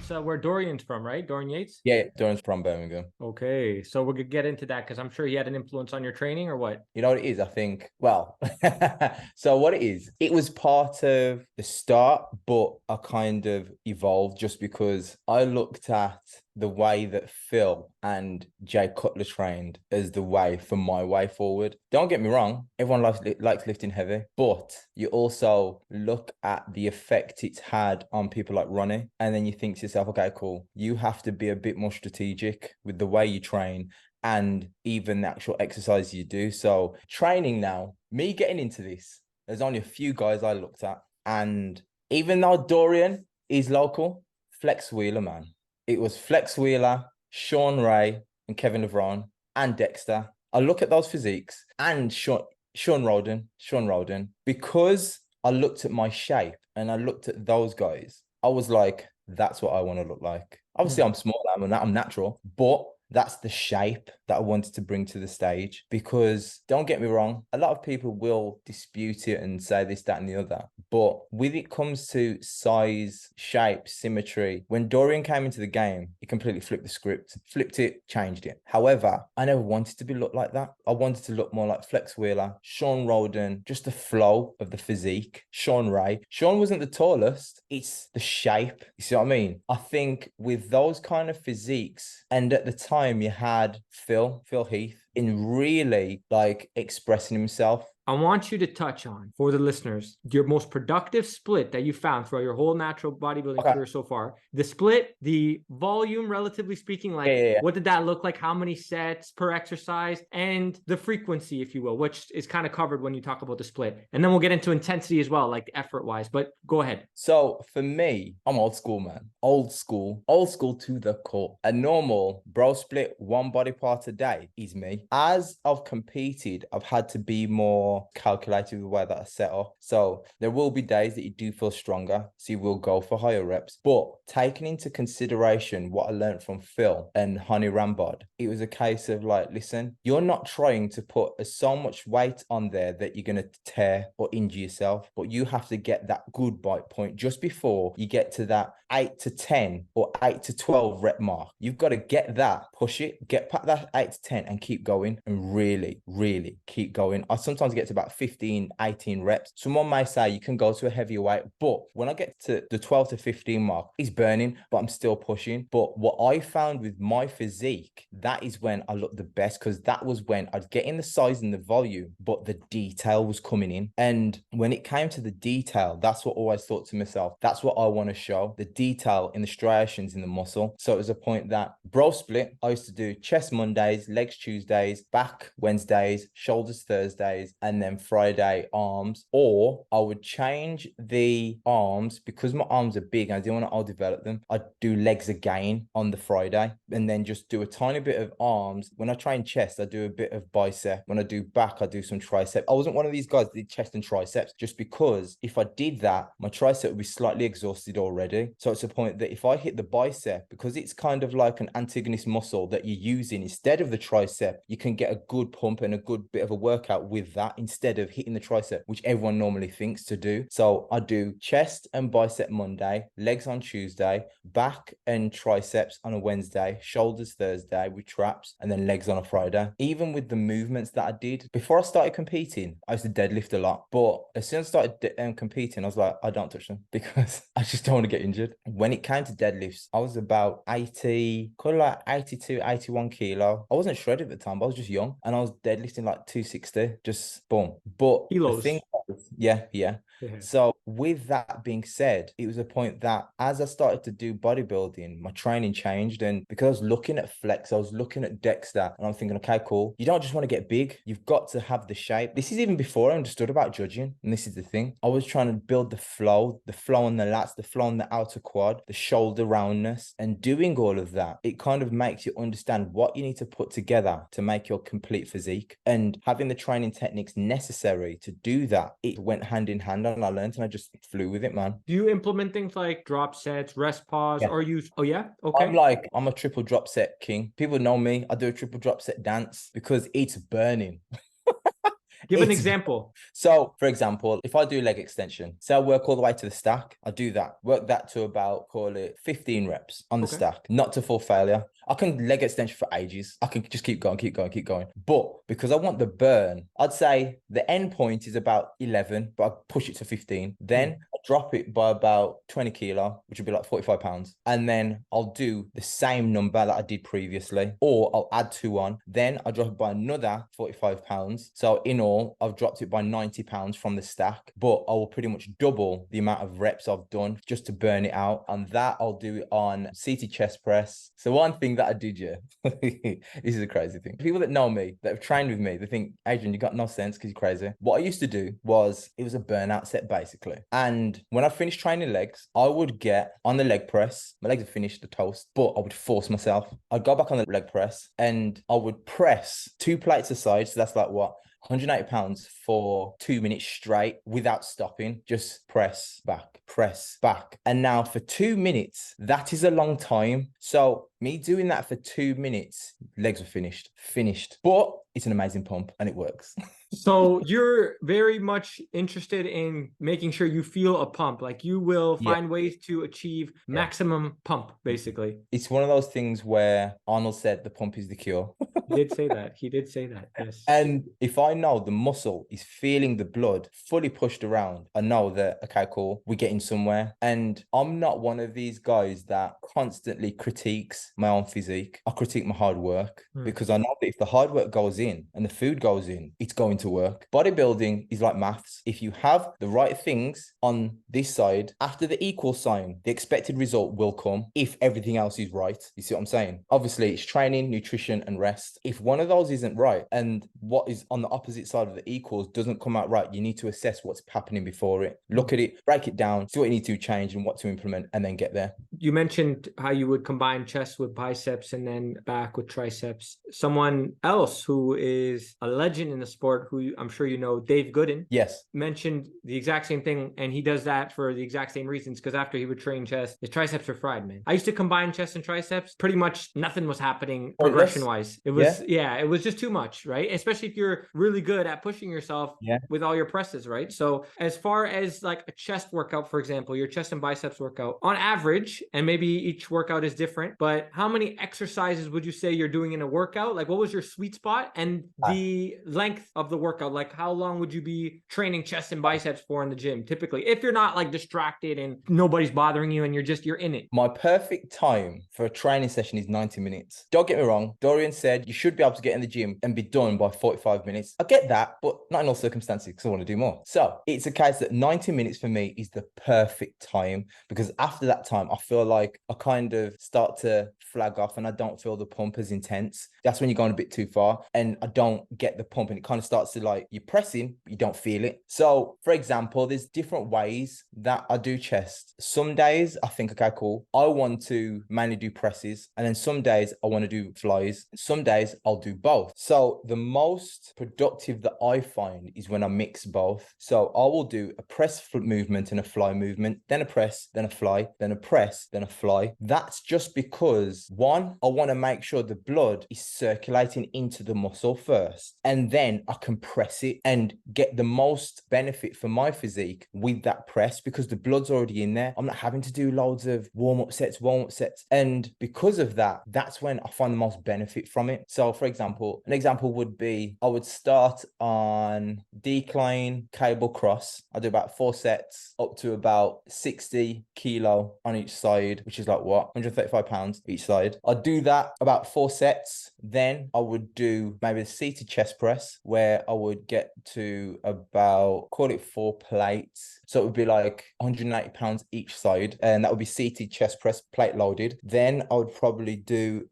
That's where Dorian's from, right? Dorian Yates? Yeah, Dorian's from Birmingham. Okay, so we're gonna get into that because I'm sure he had an influence on your training or what? You know what it is? I think, well, so what it is, it was part of the start, but I kind of evolved just because I looked at the way that Phil and Jay Cutler trained as the way for my way forward. Don't get me wrong, everyone likes lifting heavy, but you also look at the effect it's had on people like Ronnie, and then you think to yourself, okay, cool, you have to be a bit more strategic with the way you train and even the actual exercise you do. So training now, me getting into this, there's only a few guys I looked at. And even though Dorian is local, Flex Wheeler, man. It was Flex Wheeler, Sean Ray, and Kevin LeVron, and Dexter. I look at those physiques and Sean Roden, because I looked at my shape and I looked at those guys, I was like, that's what I want to look like. Obviously, I'm small, I'm natural, but that's the shape that I wanted to bring to the stage. Because don't get me wrong, a lot of people will dispute it and say this, that, and the other. But when it comes to size, shape, symmetry, when Dorian came into the game, he completely flipped the script, flipped it, changed it. However, I never wanted to be looked like that. I wanted to look more like Flex Wheeler, Sean Roden, just the flow of the physique. Sean Ray. Sean wasn't the tallest. It's the shape. You see what I mean? I think with those kind of physiques, and at the time you had Phil Heath in really like expressing himself. I want you to touch on, for the listeners, your most productive split that you found throughout your whole natural bodybuilding Okay. career so far. The split, the volume, relatively speaking, like Yeah. what did that look like? How many sets per exercise? And the frequency, if you will, which is kind of covered when you talk about the split. And then we'll get into intensity as well, like effort-wise. But go ahead. So for me, I'm old school, man. Old school to the core. A normal bro split, one body part a day is me. As I've competed, I've had to be more calculated with the way that I set up. So there will be days that you do feel stronger, so you will go for higher reps. But taking into consideration what I learned from Phil and Honey Rambod, it was a case of like, listen, you're not trying to put so much weight on there that you're going to tear or injure yourself, but you have to get that good bite point just before you get to that 8 to 10 or 8 to 12 rep mark. You've got to get that, push it, get past that 8 to 10 and keep going, and really, really keep going. I sometimes get to about 15, 18 reps. Someone may say you can go to a heavier weight, but when I get to the 12 to 15 mark, it's burning, but I'm still pushing. But what I found with my physique, that is when I looked the best, because that was when I'd get in the size and the volume, but the detail was coming in. And when it came to the detail, that's what I always thought to myself, that's what I want to show, the detail in the striations in the muscle. So it was a point that bro split, I used to do chest Mondays, legs Tuesdays, back Wednesdays, shoulders Thursdays, and then Friday arms. Or I would change the arms, because my arms are big and I didn't want to develop them. I'd do legs again on the Friday, and then just do a tiny bit of arms. When I train chest, I do a bit of bicep. When I do back, I do some tricep. I wasn't one of these guys that did chest and triceps, just because if I did that, my tricep would be slightly exhausted already. So it's a point that if I hit the bicep, because it's kind of like an antagonist muscle that you're using instead of the tricep, you can get a good pump and a good bit of a workout with that instead of hitting the tricep, which everyone normally thinks to do. So I do chest and bicep Monday, legs on Tuesday, back and triceps on a Wednesday, shoulders Thursday with traps, and then legs on a Friday. Even with the movements that I did before I started competing, I used to deadlift a lot, but as soon as I started competing, I was like, I don't touch them because I just don't want to get injured. When it came to deadlifts, I was about 80, kind of like 82, 81 kilo. I wasn't shredded at the time, but I was just young, and I was deadlifting like 260, just boom. But the thing Kilos. was, yeah. Yeah. So with that being said, it was a point that as I started to do bodybuilding, my training changed. And because I was looking at Flex, I was looking at Dexter, and I'm thinking, okay, cool. You don't just want to get big. You've got to have the shape. This is even before I understood about judging. And this is the thing. I was trying to build the flow on the lats, the flow on the outer quad, the shoulder roundness, and doing all of that. It kind of makes you understand what you need to put together to make your complete physique, and having the training techniques necessary to do that. It went hand in hand, and I learned, and I just flew with it, man. Do you implement things like drop sets, rest pause, Yeah. or use? Oh, yeah. Okay. I'm a triple drop set king. People know me. I do a triple drop set dance because it's burning. Give an It's example. So, for example, if I do leg extension, say I work all the way to the stack, I do that, work that to about, call it 15 reps on the Okay. stack, not to full failure. I can leg extension for ages. I can just keep going, keep going, keep going. But because I want the burn, I'd say the end point is about 11, but I push it to 15. Then I drop it by about 20 kilo, which would be like 45 pounds. And then I'll do the same number that I did previously, or I'll add 2 on. Then I drop it by another 45 pounds. So in all, I've dropped it by 90 pounds from the stack, but I will pretty much double the amount of reps I've done just to burn it out. And that I'll do it on seated chest press. So one thing that I did, yeah, this is a crazy thing. People that know me, that have trained with me, they think, Adrian, you got no sense because you're crazy. What I used to do was, it was a burnout set basically. And when I finished training legs, I would get on the leg press, my legs are finished, the toast, but I would force myself. I'd go back on the leg press and I would press 2 plates aside. So that's like what? 180 pounds for 2 minutes straight without stopping. Just press back, press back. And now for 2 minutes, that is a long time. So me doing that for 2 minutes, legs were finished. But it's an amazing pump and it works. So you're very much interested in making sure you feel a pump. Like you will find ways to achieve maximum pump, basically. It's one of those things where Arnold said the pump is the cure. He did say that. He did say that. Yes. And if I know the muscle is feeling the blood fully pushed around, I know that, okay, cool, we're getting somewhere. And I'm not one of these guys that constantly critiques my own physique. I critique my hard work because I know that if the hard work goes in and the food goes in, it's going to work. Bodybuilding is like maths. If you have the right things on this side, after the equal sign, the expected result will come if everything else is right. You see what I'm saying? Obviously, it's training, nutrition, and rest. If one of those isn't right and what is on the opposite side of the equals doesn't come out right, you need to assess what's happening before it. Look at it, break it down, see what you need to change and what to implement, and then get there. You mentioned how you would combine chest with biceps and then back with triceps. Someone else who is a legend in the sport, who I'm sure you know, Dave Gooden, yes, mentioned the exact same thing, and he does that for the exact same reasons, because after he would train chest, his triceps were fried, man. I used to combine chest and triceps. Pretty much nothing was happening progression-wise. It was, it was just too much, right? Especially if you're really good at pushing yourself with all your presses, right? So as far as like a chest workout, for example, your chest and biceps workout, on average, and maybe each workout is different, but how many exercises would you say you're doing in a workout? Like what was your sweet spot and the length of the workout? Like how long would you be training chest and biceps for in the gym typically, if you're not like distracted and nobody's bothering you and you're in it? My perfect time for a training session is 90 minutes. Don't get me wrong, Dorian said you should be able to get in the gym and be done by 45 minutes. I get that, but not in all circumstances because I want to do more. So it's a case that 90 minutes for me is the perfect time, because after that time, I feel like I kind of start to flag off and I don't feel the pump as intense. That's when you're going a bit too far and I don't get the pump, and it kind of starts to like, you're pressing, but you don't feel it. So for example, there's different ways that I do chest. Some days I think, okay, cool, I want to mainly do presses, and then some days I want to do flies. Some days I'll do both. So the most productive that I find is when I mix both. So I will do a press movement and a fly movement, then a press, then a fly, then a press, then a fly. That's just because, one, I want to make sure the blood is circulating into the muscle first, and then I can press it and get the most benefit for my physique with that press, because the blood's already in there. I'm not having to do loads of warm-up sets. And because of that, that's when I find the most benefit from it. So for example, an example would be, I would start on decline cable cross. I do about 4 sets up to about 60 kilo on each side, which is like what, 135 pounds each side. I'd do that about 4 sets. Then I would do maybe a seated chest press where I would get to about, call it 4 plates. So it would be like 180 pounds each side, and that would be seated chest press, plate loaded. Then I would probably do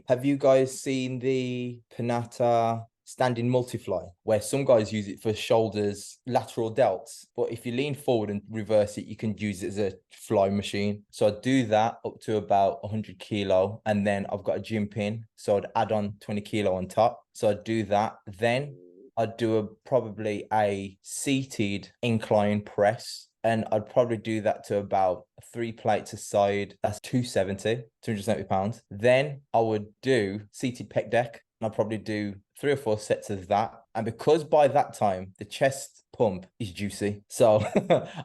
have you guys seen the Panata standing multiply, where some guys use it for shoulders, lateral delts, but if you lean forward and reverse it, you can use it as a fly machine. So I do that up to about 100 kilo, and then I've got a gym pin, so I'd add on 20 kilo on top. So I'd do that. Then I'd do probably a seated incline press, and I'd probably do that to about 3 plates a side. That's 270 pounds. Then I would do seated pec deck, and I'd probably do 3 or 4 sets of that. And because by that time, the chest pump is juicy. So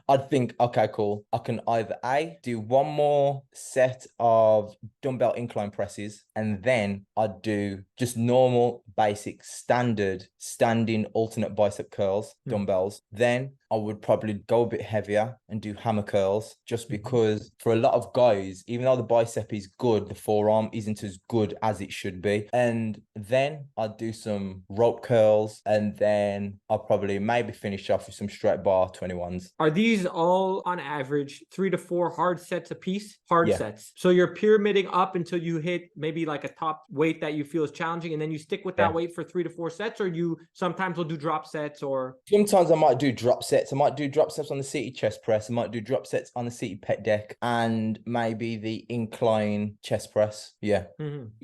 I'd think, okay, cool. I can either A, do one more set of dumbbell incline presses, and then I'd do just normal, basic, standard, standing alternate bicep curls, dumbbells. Then I would probably go a bit heavier and do hammer curls, just because for a lot of guys, even though the bicep is good, the forearm isn't as good as it should be. And then I'd do some rope curls, and then I'll probably maybe finish off with some straight bar 21s. Are these all on average 3 to 4 hard sets a piece? Hard Yeah. sets. So you're pyramiding up until you hit maybe like a top weight that you feel is challenging, and then you stick with that weight for 3 to 4 sets, or you sometimes will do drop sets, or sometimes I might do drop sets. I might do drop sets on the seated chest press. I might do drop sets on the seated pec deck, and maybe the incline chest press. Yeah.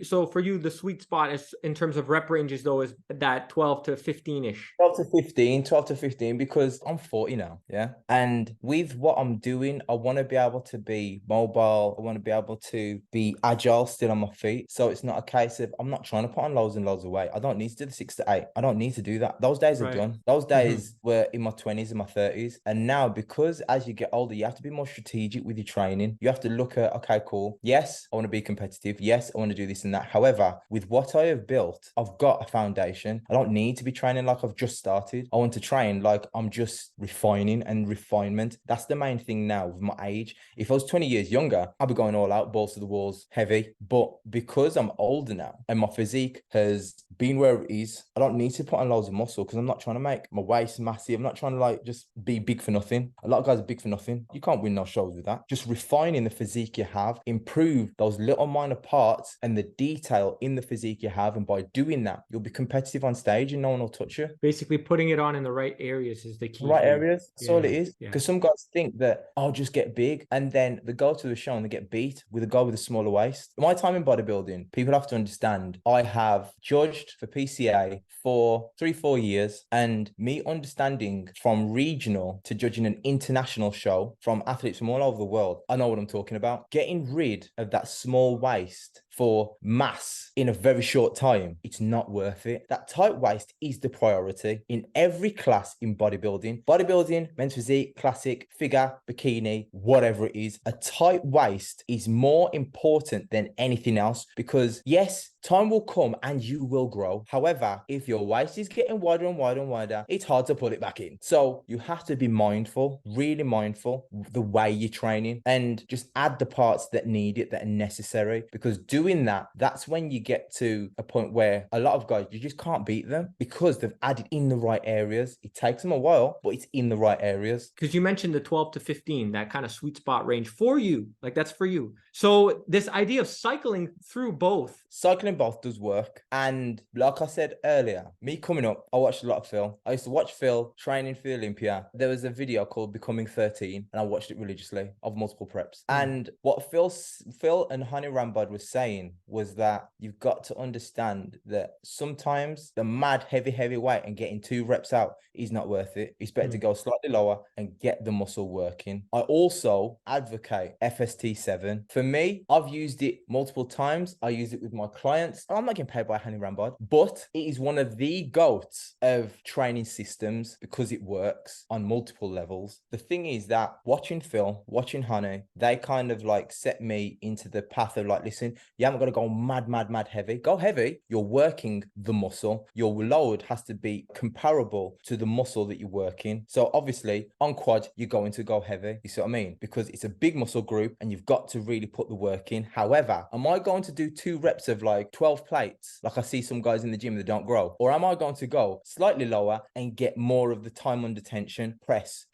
So for you, the sweet spot is in terms of rep ranges though is that 12 to 15-ish. 12 to 15, because I'm 40 now. Yeah. And with what I'm doing, I want to be able to be mobile. I want to be able to be agile still on my feet. So it's not a case of, I'm not trying to put on loads and loads of weight. I don't need to do the 6 to 8. I don't need to do that. Those days are done. Those days were in my 20s and my 30s. And now, because as you get older, you have to be more strategic with your training. You have to look at, okay, cool. Yes, I want to be competitive. Yes, I want to do this and that. However, with what I have built, I've got a foundation. I don't need to be training like I've just started. I want to train like I'm just refining and refinement. That's the main thing now with my age. If I was 20 years younger, I'd be going all out, balls to the walls, heavy. But because I'm older now and my physique has been where it is, I don't need to put on loads of muscle, because I'm not trying to make my waist massive. I'm not trying to like just be big for nothing. A lot of guys are big for nothing. You can't win no shows with that. Just refining the physique you have, improve those little minor parts and the detail in the physique you have. And by doing that, you'll be competitive on stage and no one will touch you. Basically putting it on in the right areas is the key. Right areas. That's all it is. Because some guys think that I'll just get big, and then they go to the show and they get beat with a guy with a smaller waist. My time in bodybuilding, people have to understand, I have judged for PCA for 3-4 years, and me understanding from regional to judging an international show from athletes from all over the world, I know what I'm talking about. Getting rid of that small waist for mass in a very short time, it's not worth it. That tight waist is the priority in every class in bodybuilding. Bodybuilding, men's physique, classic, figure, bikini, whatever it is. A tight waist is more important than anything else, because yes, time will come and you will grow. However, if your waist is getting wider and wider and wider, it's hard to put it back in. So you have to be mindful, really mindful, the way you're training, and just add the parts that need it, that are necessary. Because doing that, that's when you get to a point where a lot of guys, you just can't beat them because they've added in the right areas. It takes them a while, but it's in the right areas. Because you mentioned the 12 to 15, that kind of sweet spot range for you, like that's for you. So this idea of cycling through both. Cycling both does work. And like I said earlier, me coming up, I watched a lot of Phil. I used to watch Phil training for Olympia. There was a video called Becoming 13, and I watched it religiously of multiple preps. And what Phil and Honey Rambod was saying was that you've got to understand that sometimes the mad heavy weight and getting 2 reps out is not worth it. It's better to go slightly lower and get the muscle working. I also advocate FST7. For me, I've used it multiple times. I use it with my clients. I'm not getting paid by Honey Rambod, but it is one of the goats of training systems because it works on multiple levels. The thing is that watching Phil, watching Honey, they kind of like set me into the path of like, listen, you haven't got to go mad heavy. Go heavy. You're working the muscle. Your load has to be comparable to the muscle that you're working. So obviously on quad, you're going to go heavy. You see what I mean? Because it's a big muscle group and you've got to really put the work in. However, am I going to do 2 reps of like 12 plates like I see some guys in the gym that don't grow? Or am I going to go slightly lower and get more of the time under tension? Press,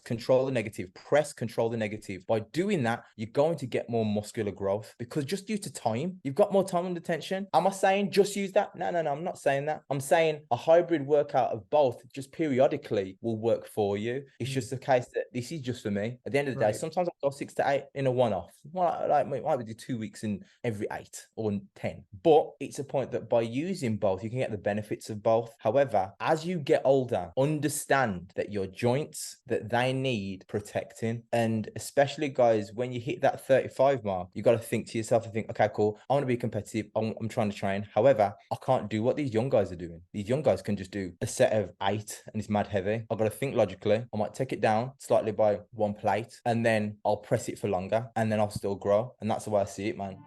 control the negative, press, control the negative. By doing that, you're going to get more muscular growth, because just due to time, you've got more time under tension. Am I saying just use that? No, I'm not saying that. I'm saying a hybrid workout of both just periodically will work for you. It's just a case that this is just for me. At the end of the day, sometimes I go 6 to 8 in a one-off. Well, like might do 2 weeks in every 8 or 10. But it's a point that by using both, you can get the benefits of both. However, as you get older, understand that your joints, that they need protecting. And especially guys, when you hit that 35 mark, you got to think to yourself, think, okay, cool, I want to be competitive. I'm trying to train. However, I can't do what these young guys are doing. These young guys can just do a set of 8 and it's mad heavy. I've got to think logically. I might take it down slightly by 1 plate and then I'll press it for longer and then I'll still grow. And that's the way I see it, man.